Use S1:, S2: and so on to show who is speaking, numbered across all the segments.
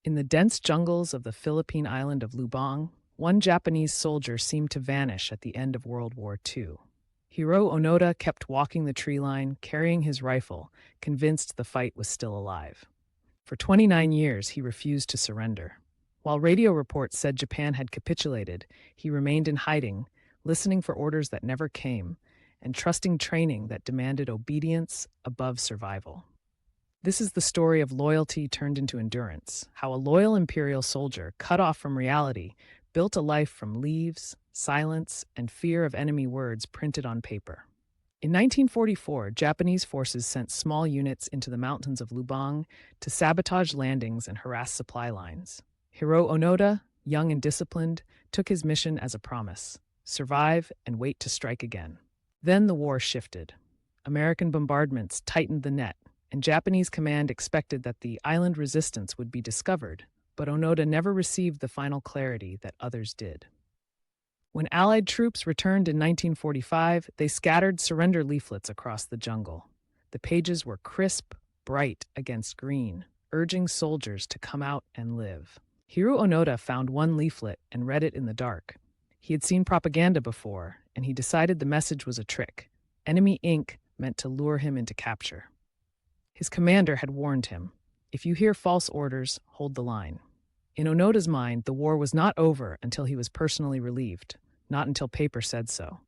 S1: In the dense jungles of the Philippine island of Lubang, one Japanese soldier seemed to vanish at the end of World War II. Hiroo Onoda kept walking the tree line, carrying his rifle, convinced the fight was still alive. For 29 years, he refused to surrender. While radio reports said Japan had capitulated, he remained in hiding, listening for orders that never came, and trusting training that demanded obedience above survival. This is the story of loyalty turned into endurance, how a loyal imperial soldier, cut off from reality, built a life from leaves, silence, and fear of enemy words printed on paper. In 1944, Japanese forces sent small units into the mountains of Lubang to sabotage landings and harass supply lines. Hiroo Onoda, young and disciplined, took his mission as a promise: survive and wait to strike again. Then the war shifted. American bombardments tightened the net, and Japanese command expected that the island resistance would be discovered, but Onoda never received the final clarity that others did. When Allied troops returned in 1945, they scattered surrender leaflets across the jungle. The pages were crisp, bright against green, urging soldiers to come out and live. Hiroo Onoda found one leaflet and read it in the dark. He had seen propaganda before, and he decided the message was a trick. Enemy ink meant to lure him into capture. His commander had warned him, "If you hear false orders, hold the line." In Onoda's mind, the war was not over until he was personally relieved, not until paper said so.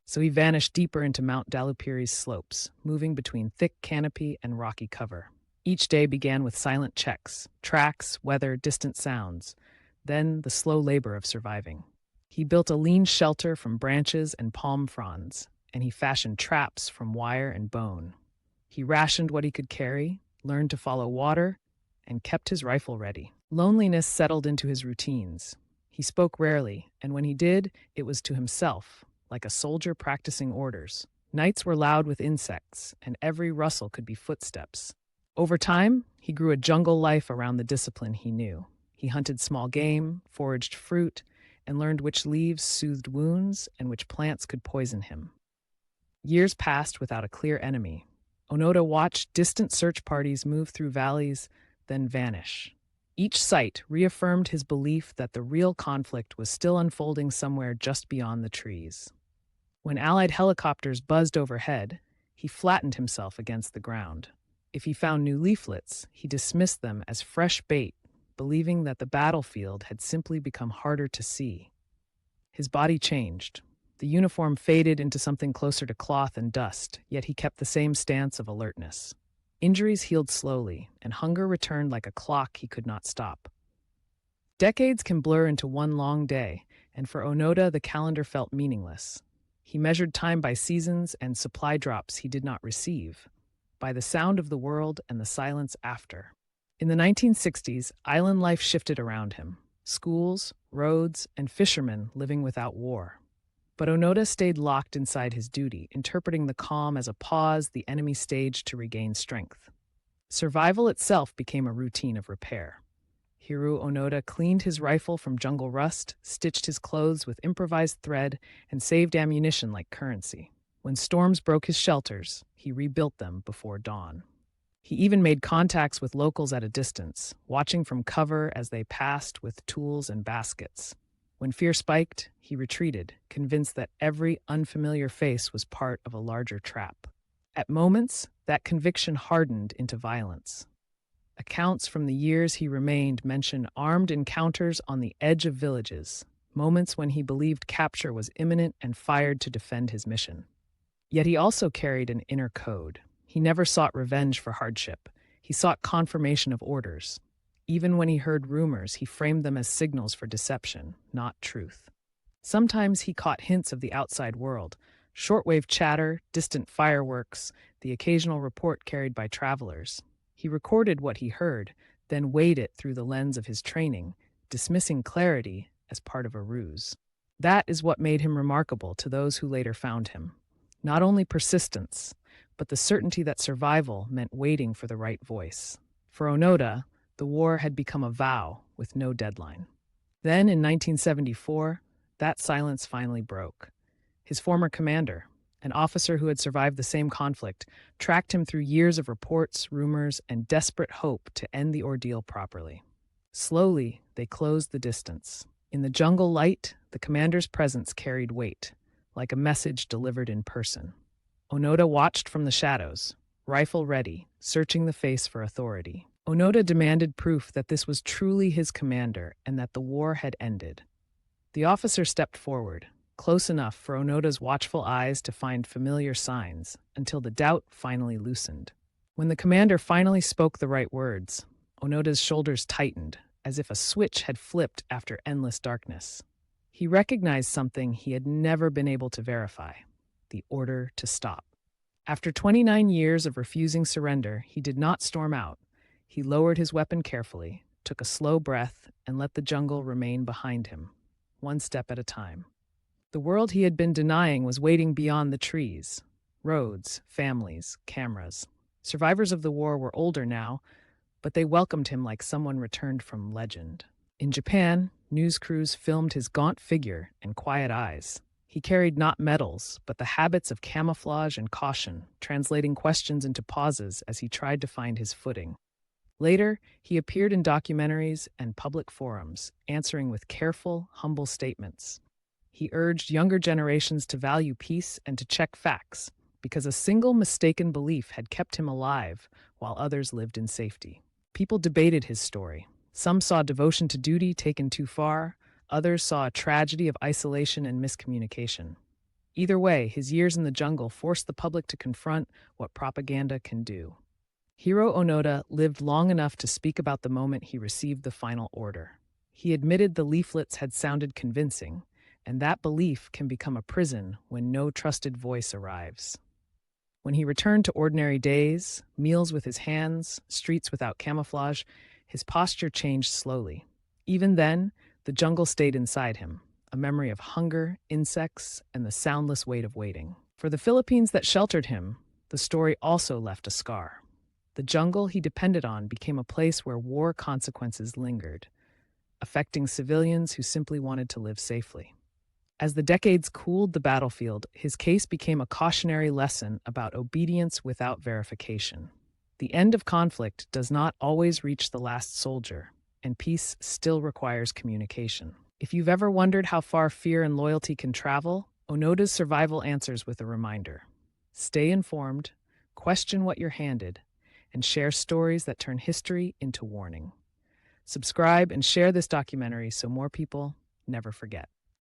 S1: So he vanished deeper into Mount Dalupiri's slopes, moving between thick canopy and rocky cover. Each day began with silent checks, tracks, weather, distant sounds, then the slow labor of surviving. He built a lean shelter from branches and palm fronds, and he fashioned traps from wire and bone. He rationed what he could carry, learned to follow water, and kept his rifle ready. Loneliness settled into his routines. He spoke rarely, and when he did, it was to himself, like a soldier practicing orders. Nights were loud with insects, and every rustle could be footsteps. Over time, he grew a jungle life around the discipline he knew. He hunted small game, foraged fruit, and learned which leaves soothed wounds and which plants could poison him. Years passed without a clear enemy. Onoda watched distant search parties move through valleys, then vanish. Each sight reaffirmed his belief that the real conflict was still unfolding somewhere just beyond the trees. When Allied helicopters buzzed overhead, he flattened himself against the ground. If he found new leaflets, he dismissed them as fresh bait, believing that the battlefield had simply become harder to see. His body changed. The uniform faded into something closer to cloth and dust, yet he kept the same stance of alertness. Injuries healed slowly, and hunger returned like a clock he could not stop. Decades can blur into one long day, and for Onoda the calendar felt meaningless. He measured time by seasons and supply drops he did not receive, by the sound of the world and the silence after. In the 1960s, island life shifted around him. Schools, roads, and fishermen living without war. But Onoda stayed locked inside his duty, interpreting the calm as a pause the enemy staged to regain strength. Survival itself became a routine of repair. Hiroo Onoda cleaned his rifle from jungle rust, stitched his clothes with improvised thread, and saved ammunition like currency. When storms broke his shelters, he rebuilt them before dawn. He even made contacts with locals at a distance, watching from cover as they passed with tools and baskets. When fear spiked, he retreated, convinced that every unfamiliar face was part of a larger trap. At moments, that conviction hardened into violence. Accounts from the years he remained mention armed encounters on the edge of villages, moments when he believed capture was imminent and fired to defend his mission. Yet he also carried an inner code. He never sought revenge for hardship. He sought confirmation of orders. Even when he heard rumors, he framed them as signals for deception, not truth. Sometimes he caught hints of the outside world, shortwave chatter, distant fireworks, the occasional report carried by travelers. He recorded what he heard, then weighed it through the lens of his training, dismissing clarity as part of a ruse. That is what made him remarkable to those who later found him. Not only persistence, but the certainty that survival meant waiting for the right voice. For Onoda, the war had become a vow with no deadline. Then, in 1974, that silence finally broke. His former commander, an officer who had survived the same conflict, tracked him through years of reports, rumors, and desperate hope to end the ordeal properly. Slowly, they closed the distance. In the jungle light, the commander's presence carried weight, like a message delivered in person. Onoda watched from the shadows, rifle ready, searching the face for authority. Onoda demanded proof that this was truly his commander and that the war had ended. The officer stepped forward, close enough for Onoda's watchful eyes to find familiar signs, until the doubt finally loosened. When the commander finally spoke the right words, Onoda's shoulders tightened, as if a switch had flipped after endless darkness. He recognized something he had never been able to verify: the order to stop. After 29 years of refusing surrender, he did not storm out. He lowered his weapon carefully, took a slow breath, and let the jungle remain behind him, one step at a time. The world he had been denying was waiting beyond the trees. Roads, families, cameras. Survivors of the war were older now, but they welcomed him like someone returned from legend. In Japan, news crews filmed his gaunt figure and quiet eyes. He carried not medals, but the habits of camouflage and caution, translating questions into pauses as he tried to find his footing. Later, he appeared in documentaries and public forums, answering with careful, humble statements. He urged younger generations to value peace and to check facts, because a single mistaken belief had kept him alive while others lived in safety. People debated his story. Some saw devotion to duty taken too far, others saw a tragedy of isolation and miscommunication. Either way, his years in the jungle forced the public to confront what propaganda can do. Hiroo Onoda lived long enough to speak about the moment he received the final order. He admitted the leaflets had sounded convincing, and that belief can become a prison when no trusted voice arrives. When he returned to ordinary days, meals with his hands, streets without camouflage, his posture changed slowly. Even then, the jungle stayed inside him, a memory of hunger, insects, and the soundless weight of waiting. For the Philippines that sheltered him, the story also left a scar. The jungle he depended on became a place where war consequences lingered, affecting civilians who simply wanted to live safely. As the decades cooled the battlefield, his case became a cautionary lesson about obedience without verification. The end of conflict does not always reach the last soldier, and peace still requires communication. If you've ever wondered how far fear and loyalty can travel, Onoda's survival answers with a reminder. Stay informed, question what you're handed, and share stories that turn history into warning. Subscribe and share this documentary so more people never forget.